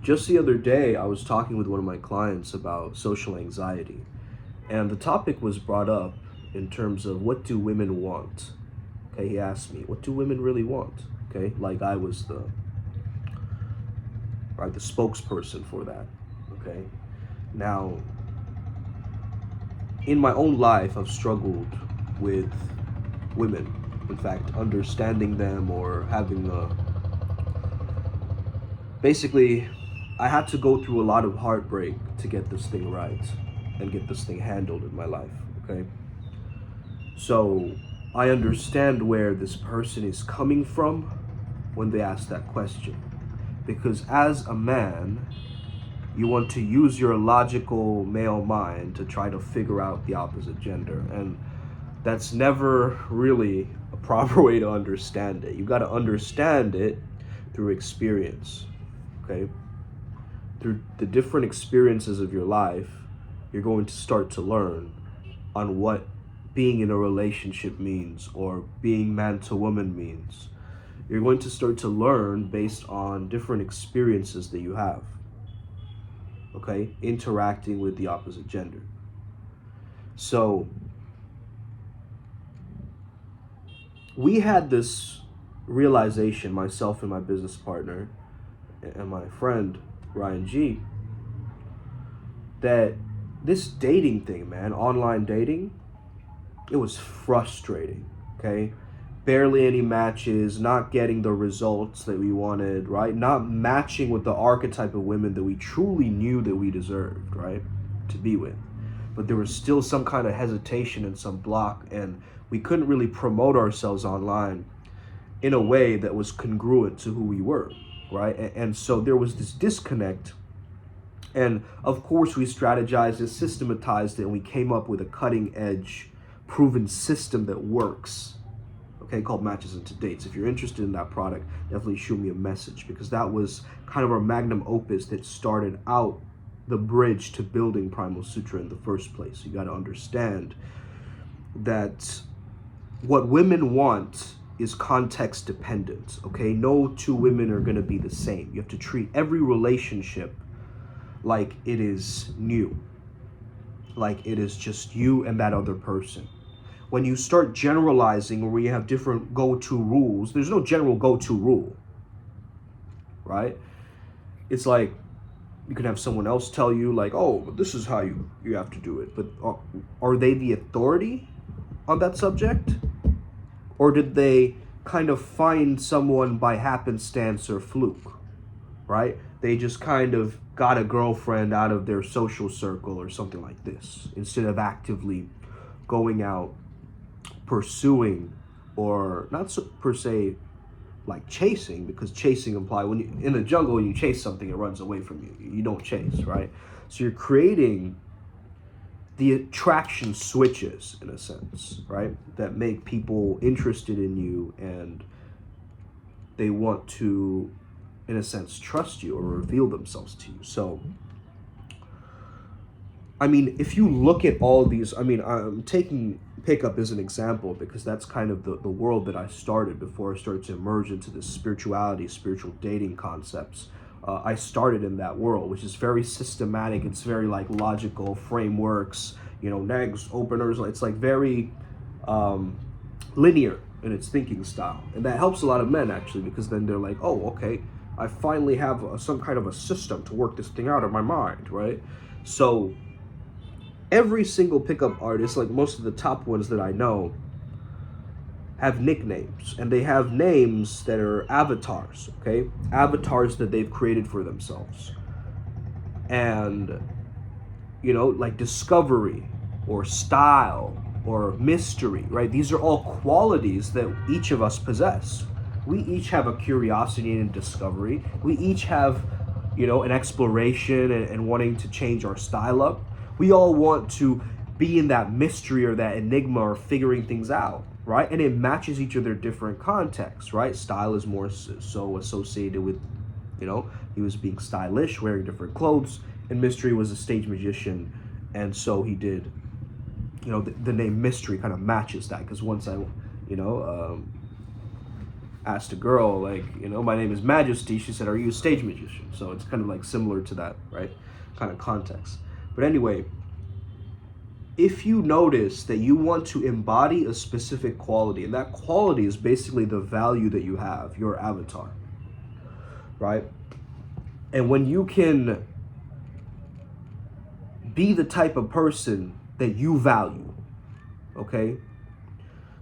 just the other day, I was talking with one of my clients about social anxiety, and the topic was brought up in terms of what do women want? Okay, he asked me, what do women really want? Okay, like I was the spokesperson for that. Okay, now in my own life, I've struggled with women. In fact, understanding them or having a basically, I had to go through a lot of heartbreak to get this thing right and get this thing handled in my life, okay? So I understand where this person is coming from when they ask that question. Because as a man, you want to use your logical male mind to try to figure out the opposite gender. And that's never really a proper way to understand it. You got to understand it through experience. Okay, through the different experiences of your life, you're going to start to learn on what being in a relationship means or being man to woman means. You're going to start to learn based on different experiences that you have, okay, interacting with the opposite gender. So we had this realization, myself and my business partner and my friend Ryan G, that this dating thing, man, online dating, it was frustrating, okay? Barely any matches, not getting the results that we wanted, right? Not matching with the archetype of women that we truly knew that we deserved, right? To be with. But there was still some kind of hesitation and some block, and we couldn't really promote ourselves online in a way that was congruent to who we were, right? And so there was this disconnect. And of course we strategized and systematized it, and we came up with a cutting edge, proven system that works, okay, called Matches into Dates. If you're interested in that product, definitely shoot me a message, because that was kind of our magnum opus that started out the bridge to building Primal Sutra in the first place. You got to understand that what women want is context dependent, okay? No two women are going to be the same. You have to treat every relationship like it is new, like it is just you and that other person. When you start generalizing or we have different go-to rules, there's no general go-to rule, right? It's like you can have someone else tell you like, oh, this is how you have to do it. But are they the authority on that subject? Or did they kind of find someone by happenstance or fluke, right? They just kind of got a girlfriend out of their social circle or something like this, instead of actively going out, pursuing, or not so, per se like chasing, because chasing implies when you in the jungle, when you chase something, it runs away from you. You don't chase, right? So you're creating the attraction switches, in a sense, right, that make people interested in you, and they want to, in a sense, trust you or reveal themselves to you. So I mean, if you look at all these, I mean, I'm taking pickup as an example because that's kind of the world that I started before I started to emerge into this spirituality, spiritual dating concepts. I started in that world, which is very systematic. It's very like logical frameworks, you know, negs, openers. It's like very linear in its thinking style. And that helps a lot of men actually, because then they're like, oh, okay, I finally have some kind of a system to work this thing out in my mind, right? So every single pickup artist, like most of the top ones that I know, have nicknames, and they have names that are avatars, okay? Avatars that they've created for themselves. And, you know, like discovery or style or mystery, right? These are all qualities that each of us possess. We each have a curiosity and discovery. We each have, you know, an exploration and wanting to change our style up. We all want to be in that mystery or that enigma or figuring things out, right? And it matches each of their different contexts, right? Style is more so associated with, you know, he was being stylish, wearing different clothes, and mystery was a stage magician, and so he did, you know, the name mystery kind of matches that, because once I, you know, asked a girl, like, my name is Majesty. She said, are you a stage magician? So it's kind of like similar to that, right? Kind of context. But anyway, if you notice that you want to embody a specific quality, and that quality is basically the value that you have, your avatar, right? And when you can be the type of person that you value, okay?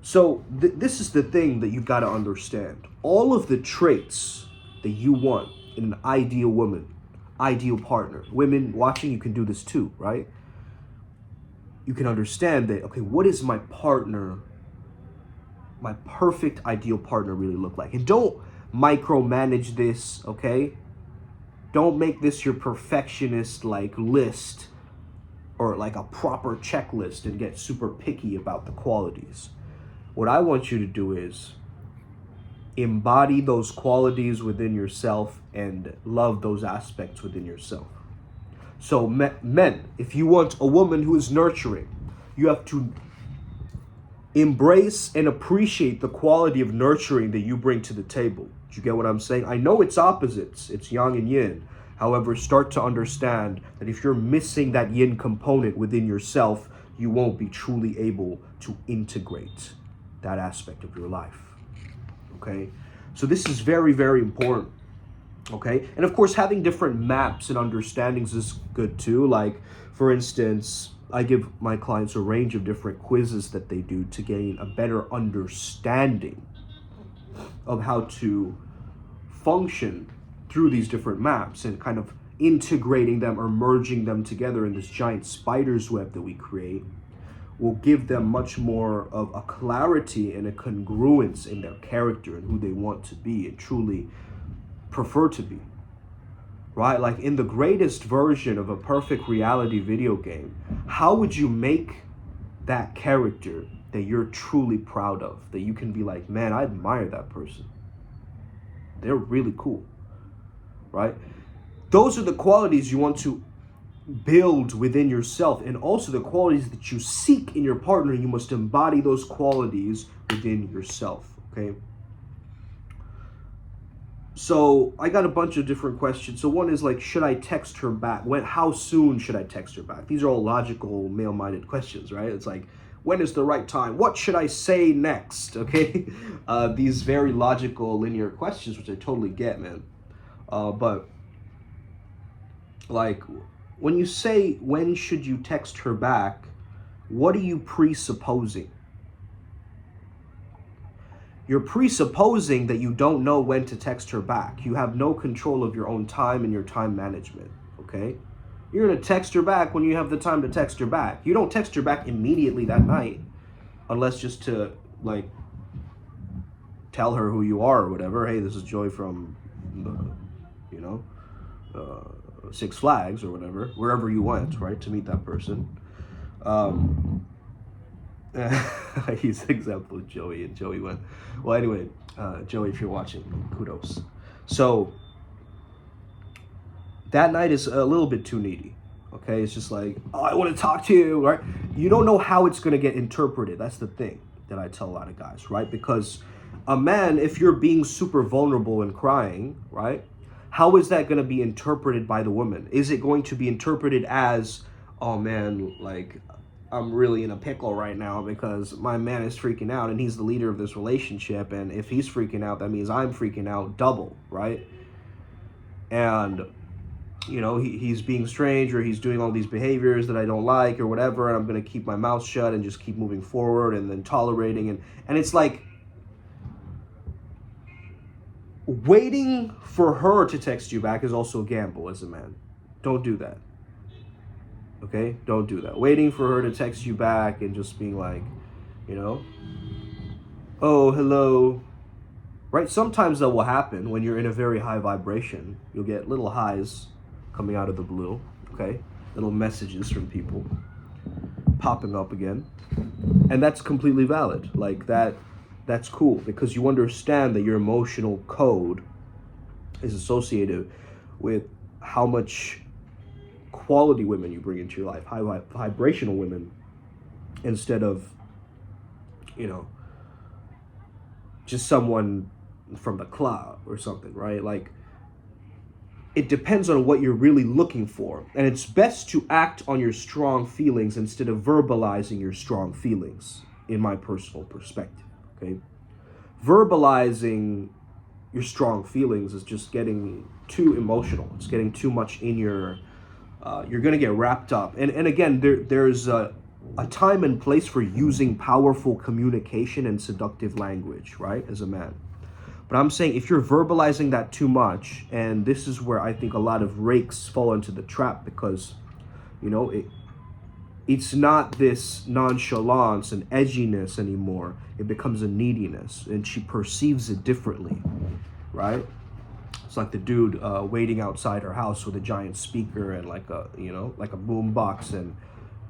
So this is the thing that you've got to understand. All of the traits that you want in an ideal woman, ideal partner. Women watching, you can do this too, right? You can understand that, okay, what is my partner, my perfect ideal partner really look like? And don't micromanage this, okay? Don't make this your perfectionist like list or like a proper checklist and get super picky about the qualities. What I want you to do is embody those qualities within yourself and love those aspects within yourself. So men, if you want a woman who is nurturing, you have to embrace and appreciate the quality of nurturing that you bring to the table. Do you get what I'm saying? I know it's opposites, it's yang and yin. However, start to understand that if you're missing that yin component within yourself, you won't be truly able to integrate that aspect of your life. Okay? So this is very, very important. Okay? And of course, having different maps and understandings is good too. Like, for instance, I give my clients a range of different quizzes that they do to gain a better understanding of how to function through these different maps and kind of integrating them or merging them together in this giant spider's web that we create will give them much more of a clarity and a congruence in their character and who they want to be and truly prefer to be, right? Like in the greatest version of a perfect reality video game, how would you make that character that you're truly proud of, that you can be like, man, I admire that person. They're really cool, right? Those are the qualities you want to build within yourself, and also the qualities that you seek in your partner. You must embody those qualities within yourself, okay? So I got a bunch of different questions. So one is like, should I text her back? How soon should I text her back? These are all logical, male-minded questions, right? It's like, when is the right time? What should I say next? Okay, these very logical, linear questions, which I totally get, man. But like, when you say, when should you text her back, what are you presupposing? You're presupposing that you don't know when to text her back. You have no control of your own time and your time management, okay? You're gonna text her back when you have the time to text her back. You don't text her back immediately that night, unless just to, like, tell her who you are or whatever. Hey, this is Joey from, Six Flags or whatever, wherever you went, right, to meet that person. He's an example of Joey, and Joey went. Well, anyway, Joey, if you're watching, kudos. So that night is a little bit too needy, okay? It's just like, oh, I want to talk to you, right? You don't know how it's going to get interpreted. That's the thing that I tell a lot of guys, right? Because a man, if you're being super vulnerable and crying, right, how is that going to be interpreted by the woman? Is it going to be interpreted as, oh man, like, I'm really in a pickle right now because my man is freaking out and he's the leader of this relationship, and if he's freaking out, that means I'm freaking out double, right? And he's being strange, or he's doing all these behaviors that I don't like or whatever, and I'm going to keep my mouth shut and just keep moving forward and then tolerating. And it's like, waiting for her to text you back is also a gamble as a man. Don't do that. Okay? Don't do that. Waiting for her to text you back and just being like, oh, hello. Right? Sometimes that will happen when you're in a very high vibration. You'll get little highs coming out of the blue. Okay? Little messages from people popping up again. And that's completely valid. Like that's cool, because you understand that your emotional code is associated with how much quality women you bring into your life, high vibrational women, instead of, just someone from the club or something, right? Like, it depends on what you're really looking for. And it's best to act on your strong feelings instead of verbalizing your strong feelings, in my personal perspective, okay? Verbalizing your strong feelings is just getting too emotional. It's getting too much in your, you're going to get wrapped up. And again, there's a time and place for using powerful communication and seductive language, right, as a man. But I'm saying if you're verbalizing that too much, and this is where I think a lot of rakes fall into the trap, because, you know, it's not this nonchalance and edginess anymore. It becomes a neediness, and she perceives it differently, right? It's like the dude waiting outside her house with a giant speaker and like a, you know, like a boom box and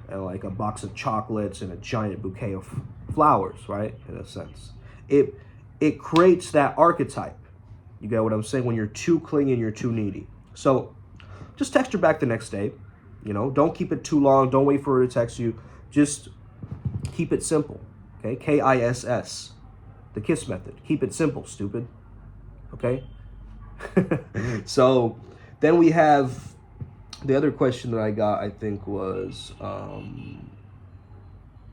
like a box of chocolates and a giant bouquet of flowers, right? In a sense, it creates that archetype. You get what I'm saying? When you're too clingy and you're too needy. So just text her back the next day. You know, don't keep it too long. Don't wait for her to text you. Just keep it simple. Okay? KISS. The KISS method. Keep it simple, stupid. Okay? So then we have the other question that I got, I think, was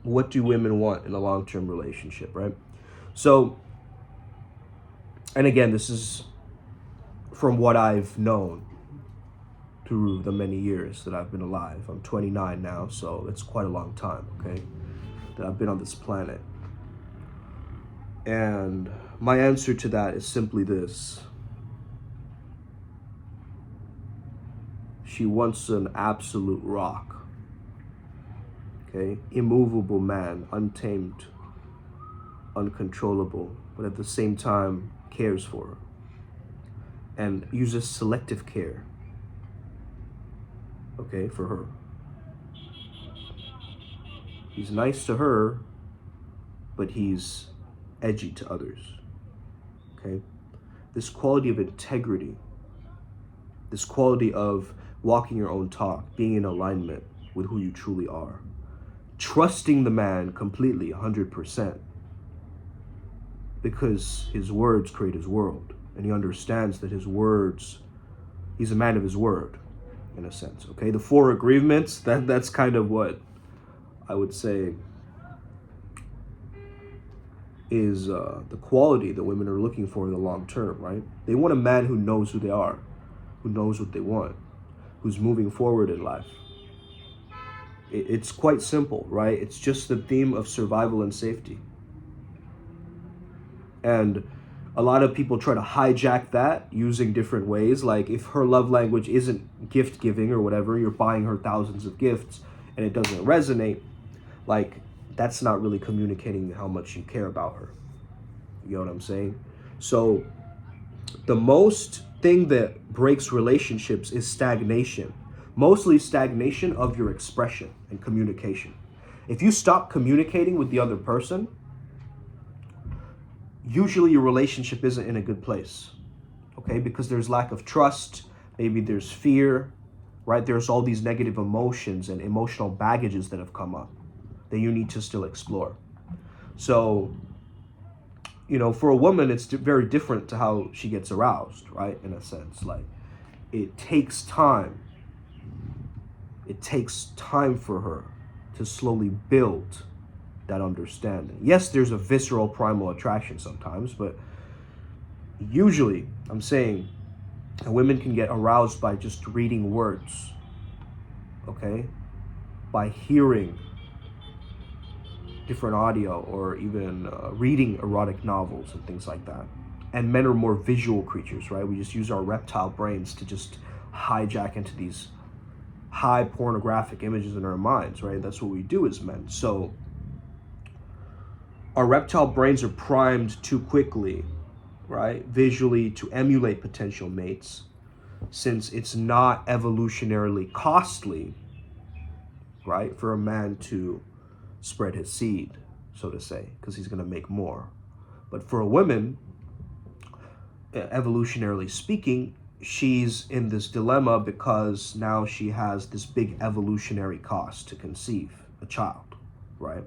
what do women want in a long-term relationship, right? So, and again, this is from what I've known through the many years that I've been alive. I'm 29 now, so it's quite a long time, okay, that I've been on this planet. And my answer to that is simply this. She wants an absolute rock, okay? Immovable man, untamed, uncontrollable, but at the same time cares for her and uses selective care, okay, for her. He's nice to her, but he's edgy to others, okay? This quality of integrity, this quality of walking your own talk, being in alignment with who you truly are, trusting the man completely, 100%, because his words create his world, and he understands that his words, he's a man of his word, in a sense, okay? The 4 agreements, that's kind of what I would say is the quality that women are looking for in the long term, right? They want a man who knows who they are, who knows what they want, who's moving forward in life. It's quite simple, right? It's just the theme of survival and safety. And a lot of people try to hijack that using different ways. Like, if her love language isn't gift giving or whatever, you're buying her thousands of gifts and it doesn't resonate, like, that's not really communicating how much you care about her. You know what I'm saying? So the most thing that breaks relationships is stagnation. Mostly stagnation of your expression and communication. If you stop communicating with the other person, usually your relationship isn't in a good place, okay? Because there's lack of trust, maybe there's fear, right? There's all these negative emotions and emotional baggages that have come up that you need to still explore. So, you know, for a woman, it's very different to how she gets aroused, right? In a sense, like, it takes time. It takes time for her to slowly build that understanding. Yes, there's a visceral primal attraction sometimes, but usually, I'm saying, women can get aroused by just reading words, okay? By hearing different audio, or even reading erotic novels and things like that. And men are more visual creatures, right? We just use our reptile brains to just hijack into these high pornographic images in our minds, right? That's what we do as men. So our reptile brains are primed too quickly, right, visually, to emulate potential mates, since it's not evolutionarily costly, right, for a man to spread his seed, so to say, because he's going to make more. But for a woman, evolutionarily speaking, she's in this dilemma because now she has this big evolutionary cost to conceive a child, right?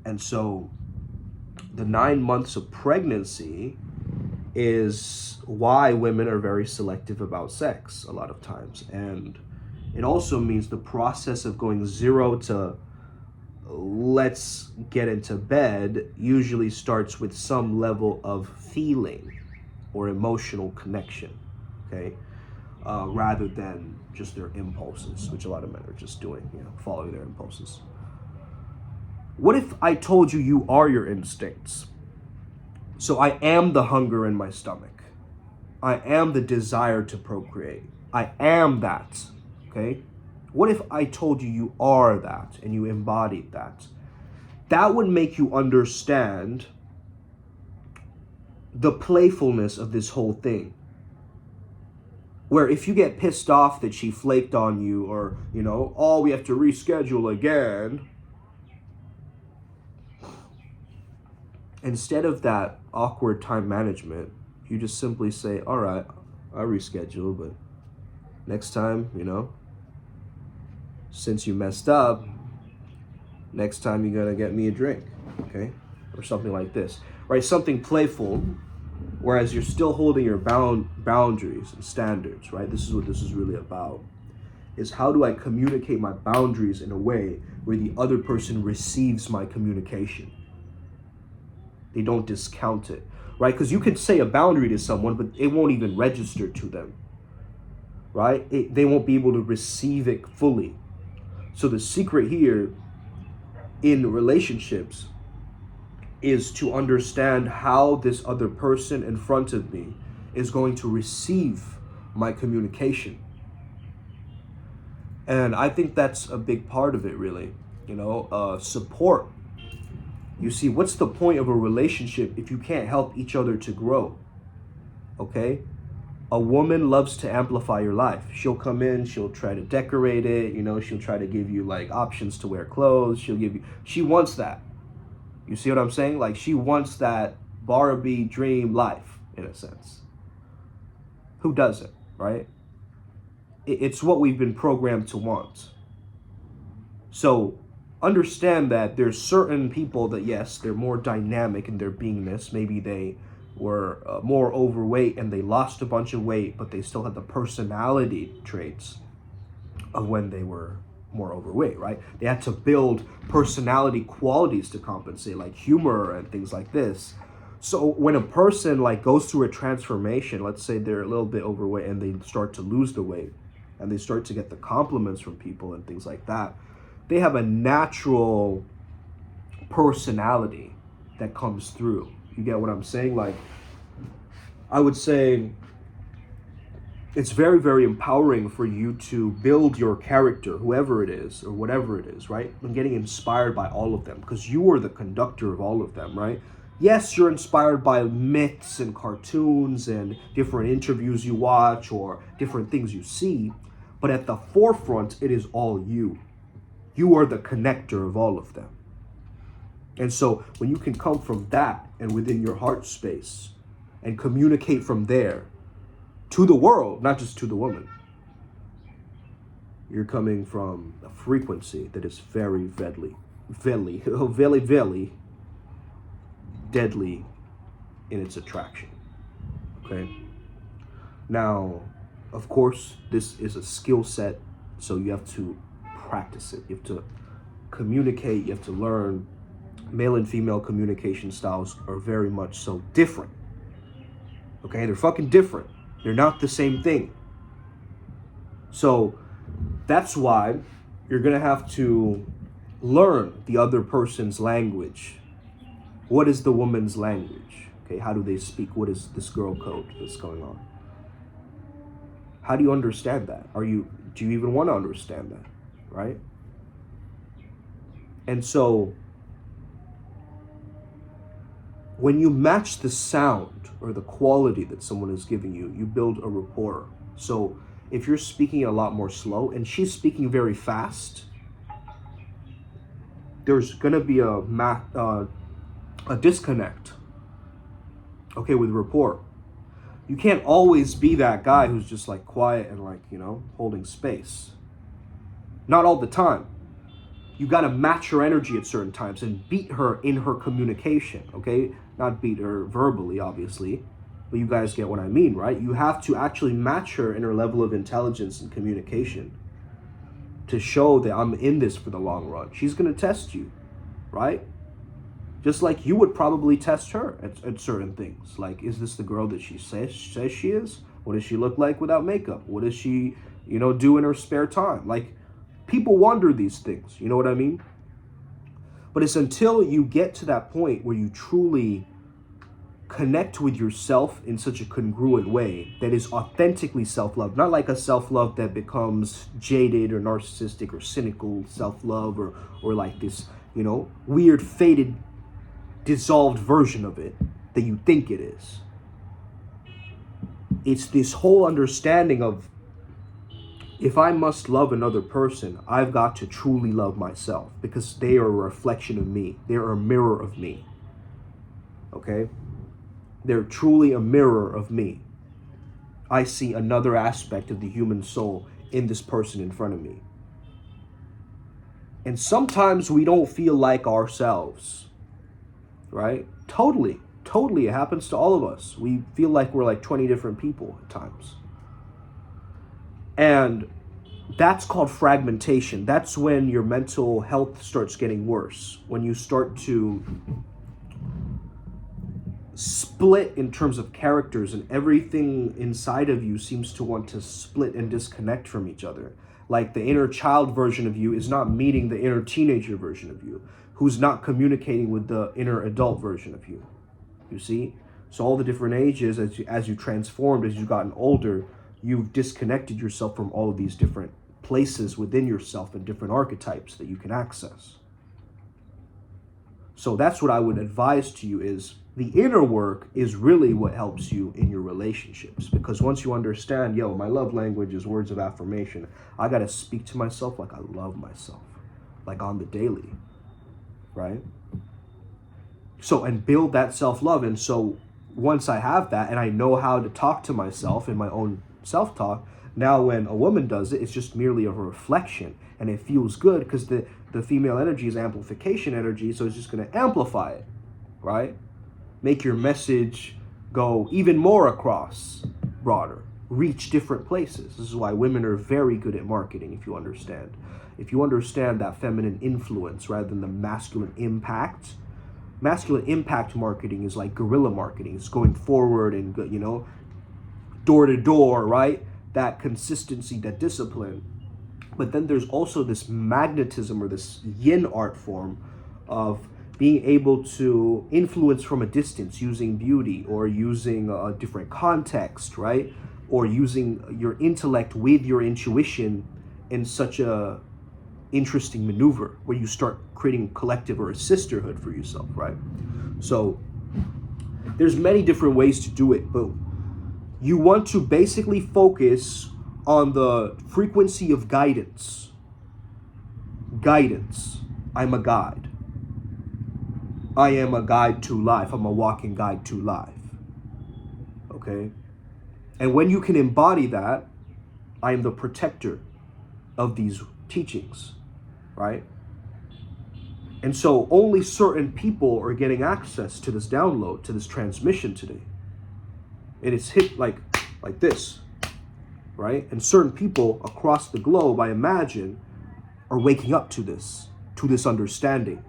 And so the 9 months of pregnancy is why women are very selective about sex a lot of times. And it also means the process of going 0 to let's get into bed usually starts with some level of feeling or emotional connection, okay? Rather than just their impulses, which a lot of men are just doing, following their impulses. What if I told you you are your instincts? So I am the hunger in my stomach. I am the desire to procreate. I am that, okay? What if I told you you are that and you embodied that? That would make you understand the playfulness of this whole thing. Where if you get pissed off that she flaked on you, or, oh, we have to reschedule again, instead of that awkward time management, you just simply say, all right, I'll reschedule, but next time, since you messed up, next time you're gonna get me a drink, okay? Or something like this, right? Something playful, whereas you're still holding your boundaries and standards, right? This is what this is really about, is how do I communicate my boundaries in a way where the other person receives my communication? They don't discount it, right? Because you can say a boundary to someone, but it won't even register to them, right? They won't be able to receive it fully. So the secret here in relationships is to understand how this other person in front of me is going to receive my communication. And I think that's a big part of it, really. Support. You see, what's the point of a relationship if you can't help each other to grow? Okay? A woman loves to amplify your life. She'll come in, she'll try to decorate it, she'll try to give you like options to wear clothes. She wants that. You see what I'm saying? Like, she wants that Barbie dream life, in a sense. Who doesn't, right? It's what we've been programmed to want. So understand that there's certain people that, yes, they're more dynamic in their beingness. Maybe they were more overweight and they lost a bunch of weight, but they still had the personality traits of when they were more overweight, right? They had to build personality qualities to compensate, like humor and things like this. So when a person like goes through a transformation, let's say they're a little bit overweight and they start to lose the weight and they start to get the compliments from people and things like that, they have a natural personality that comes through. You get what I'm saying? Like, I would say it's very, very empowering for you to build your character, whoever it is or whatever it is, right? And getting inspired by all of them, because you are the conductor of all of them, right? Yes, you're inspired by myths and cartoons and different interviews you watch or different things you see, but at the forefront, it is all you. You are the connector of all of them. And so when you can come from that and within your heart space and communicate from there to the world, not just to the woman, you're coming from a frequency that is very, very deadly in its attraction. Okay? Now, of course, this is a skill set, so you have to practice it. You have to communicate, you have to learn. Male and female communication styles are very much so different. Okay, they're fucking different. They're not the same thing. So that's why you're gonna have to learn the other person's language. What is the woman's language? Okay, how do they speak? What is this girl code that's going on? How do you understand that? Do you even want to understand that, right? And so when you match the sound or the quality that someone is giving you, you build a rapport. So if you're speaking a lot more slow and she's speaking very fast, there's gonna be a disconnect, okay, with rapport. You can't always be that guy who's just like quiet and like, holding space. Not all the time. You gotta match her energy at certain times and beat her in her communication, okay? Not beat her verbally, obviously, But you guys get what I mean, right? You have to actually match her in her level of intelligence and communication to show that I'm in this for the long run. She's going to test you, right? Just like you would probably test her at certain things. Like, is this the girl that she says she is? What does she look like without makeup? What does she, do in her spare time? Like, people wonder these things, you know what I mean? But it's until you get to that point where you truly connect with yourself in such a congruent way that is authentically self-love, not like a self-love that becomes jaded or narcissistic or cynical self-love or like this, weird, faded, dissolved version of it that you think it is. It's this whole understanding of, if I must love another person, I've got to truly love myself, because they are a reflection of me. They're a mirror of me. Okay? They're truly a mirror of me. I see another aspect of the human soul in this person in front of me. And sometimes we don't feel like ourselves, right? Totally. It happens to all of us. We feel like we're like 20 different people at times. And that's called fragmentation. That's when your mental health starts getting worse. When you start to split in terms of characters, and everything inside of you seems to want to split and disconnect from each other. Like, the inner child version of you is not meeting the inner teenager version of you, who's not communicating with the inner adult version of you. You see? So all the different ages, as you transformed, as you've gotten older, you've disconnected yourself from all of these different places within yourself and different archetypes that you can access. So that's what I would advise to you, is the inner work is really what helps you in your relationships. Because once you understand, my love language is words of affirmation, I got to speak to myself like I love myself, like on the daily, right? So, and build that self-love. And so once I have that and I know how to talk to myself in my own self-talk, now when a woman does it, it's just merely a reflection, and it feels good because the female energy is amplification energy, so it's just going to amplify it, right? Make your message go even more across, broader, reach different places. This is why women are very good at marketing, if you understand. If you understand that feminine influence rather than the masculine impact. Masculine impact marketing is like guerrilla marketing. It's going forward and, door to door, right? That consistency, that discipline. But then there's also this magnetism, or this yin art form of being able to influence from a distance using beauty, or using a different context, right? Or using your intellect with your intuition in such a interesting maneuver where you start creating a collective or a sisterhood for yourself, right? So there's many different ways to do it, but you want to basically focus on the frequency of guidance. Guidance. I'm a guide. I am a guide to life. I'm a walking guide to life. Okay? And when you can embody that, I am the protector of these teachings, right? And so only certain people are getting access to this download, to this transmission today. And it's hit like this, right? And certain people across the globe, I imagine, are waking up to this understanding.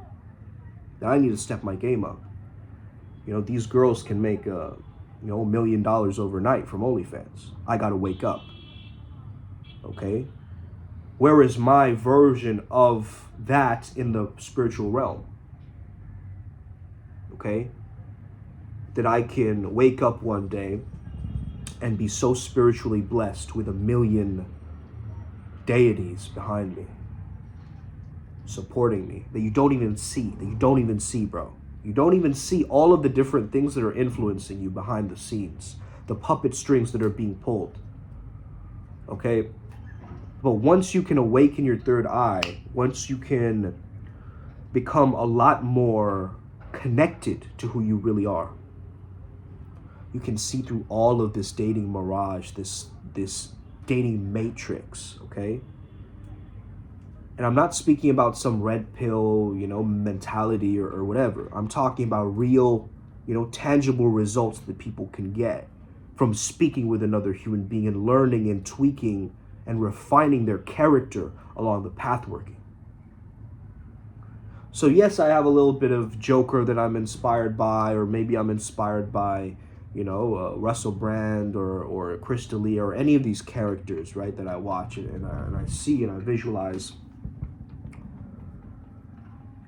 Now I need to step my game up. These girls can make $1 million overnight from OnlyFans. I gotta wake up. Okay? Where is my version of that in the spiritual realm? Okay? That I can wake up one day and be so spiritually blessed with 1 million deities behind me, supporting me, that you don't even see, bro. You don't even see all of the different things that are influencing you behind the scenes, the puppet strings that are being pulled. Okay? But once you can awaken your third eye, once you can become a lot more connected to who you really are, you can see through all of this dating mirage, this dating matrix, okay? And I'm not speaking about some red pill, mentality or whatever. I'm talking about real tangible results that people can get from speaking with another human being and learning and tweaking and refining their character along the path working. So yes, I have a little bit of Joker that I'm inspired by, or maybe I'm inspired by, Russell Brand or Chris D'Elia or any of these characters, right, that I watch and I see and I visualize.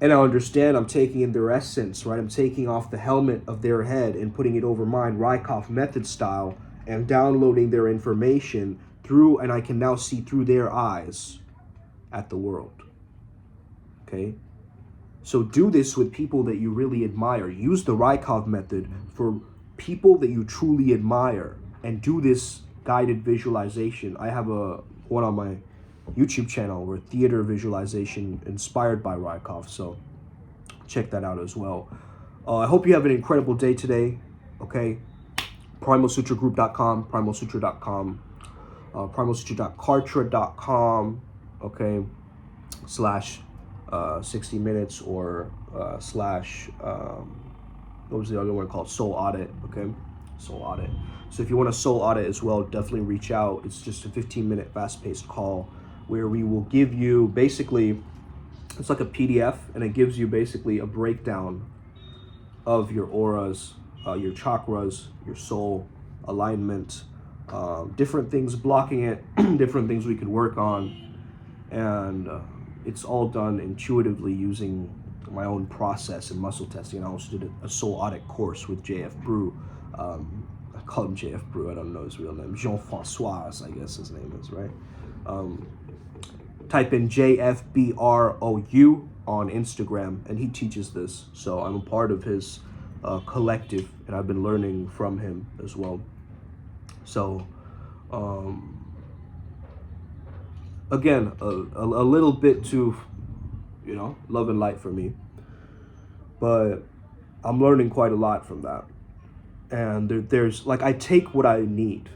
And I understand I'm taking in their essence, right? I'm taking off the helmet of their head and putting it over mine, Rykov method style, and downloading their information through, and I can now see through their eyes at the world. Okay? So do this with people that you really admire. Use the Rykov method for people that you truly admire, and do this guided visualization. I have one on my YouTube channel where theater visualization inspired by Rykov, so check that out as well. I hope you have an incredible day today. Okay, primalsutragroup.com, primalsutra.com, primalsutra.kartra.com, okay, slash 60 minutes or slash what was the other one called, soul audit. Okay, soul audit. So if you want a soul audit as well, definitely reach out. It's just a 15-minute fast-paced call where we will give you basically, it's like a PDF, and it gives you basically a breakdown of your auras, your chakras, your soul alignment, different things blocking it, different things we could work on, and it's all done intuitively using my own process and muscle testing. I also did a soul audit course with JF Brew. I call him JF Brew, I don't know his real name, Jean-François, I guess his name is, right? Type in JFBROU on Instagram, and he teaches this. So I'm a part of his collective, and I've been learning from him as well. So, again, a little bit too, love and light for me. But I'm learning quite a lot from that. And there's, like, I take what I need.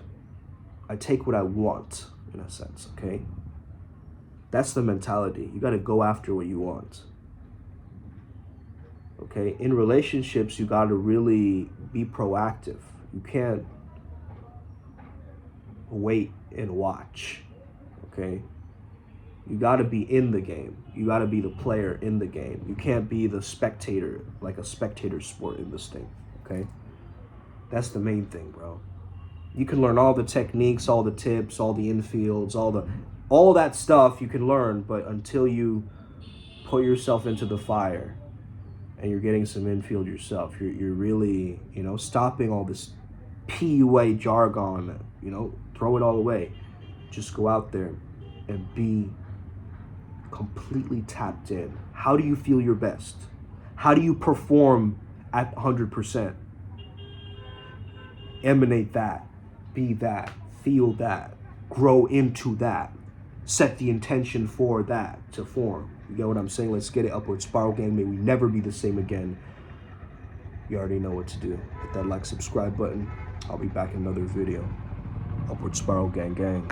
I take what I want, in a sense, okay? That's the mentality. You got to go after what you want. Okay? In relationships, you got to really be proactive. You can't wait and watch. Okay? You got to be in the game. You got to be the player in the game. You can't be the spectator, like a spectator sport in this thing. Okay? That's the main thing, bro. You can learn all the techniques, all the tips, all the infields, all that stuff you can learn, but until you put yourself into the fire and you're getting some infield yourself, you're really, stopping all this PUA jargon, throw it all away. Just go out there and be completely tapped in. How do you feel your best? How do you perform at 100%? Emanate that, be that, feel that, grow into that, set the intention for that to form. You get what I'm saying? Let's get it. Upward Spiral Gang. May we never be the same again. You already know what to do. Hit that like, subscribe button. I'll be back in another video. Upward Spiral Gang gang.